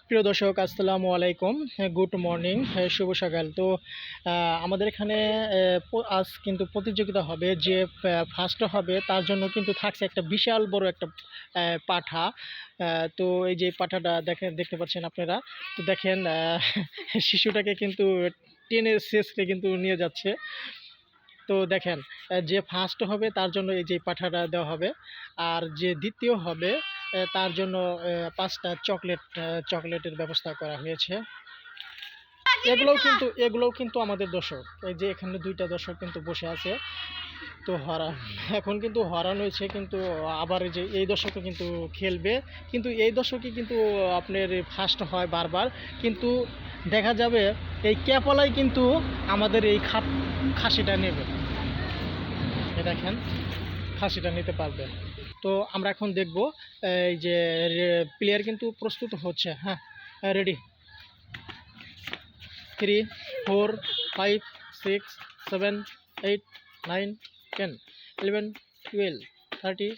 প্রিয় দর্শক আসসালামু আলাইকুম, গুড মর্নিং, শুভ সকাল। তো আমাদের এখানে আজ কিন্তু প্রতিযোগিতা হবে, যে ফার্স্ট হবে তার জন্য কিন্তু থাকছে একটা বিশাল বড় একটা পাঠা। তো এই যে পাঠাটা দেখতে পাচ্ছেন আপনারা। তো দেখেন শিশুটাকে কিন্তু টেনে শেষে কিন্তু নিয়ে যাচ্ছে। তো দেখেন যে ফার্স্ট হবে তার জন্য এই যে পাঠাটা দেওয়া হবে, আর যে দ্বিতীয় হবে তার জন্য 5টা চকলেটের ব্যবস্থা করা হয়েছে। এগুলোও কিন্তু আমাদের দর্শক। এই যে এখানে 2টা দর্শক কিন্তু বসে আছে। তো এখন কিন্তু হরান হয়েছে, কিন্তু আবার এই দর্শকও কিন্তু খেলবে, কিন্তু এই দর্শকই কিন্তু আপনার ফার্স্ট হয় বারবার। কিন্তু দেখা যাবে এই ক্যাপলাই কিন্তু আমাদের এই খাসিটা নেবে। দেখেন খাসিটা নিতে পারবে। তো আমরা এখন দেখব এই যে প্লেয়ার কিন্তু প্রস্তুত হচ্ছে। হ্যাঁ, রেডি, 3 4 5 6 7 8 9 10 11 12 13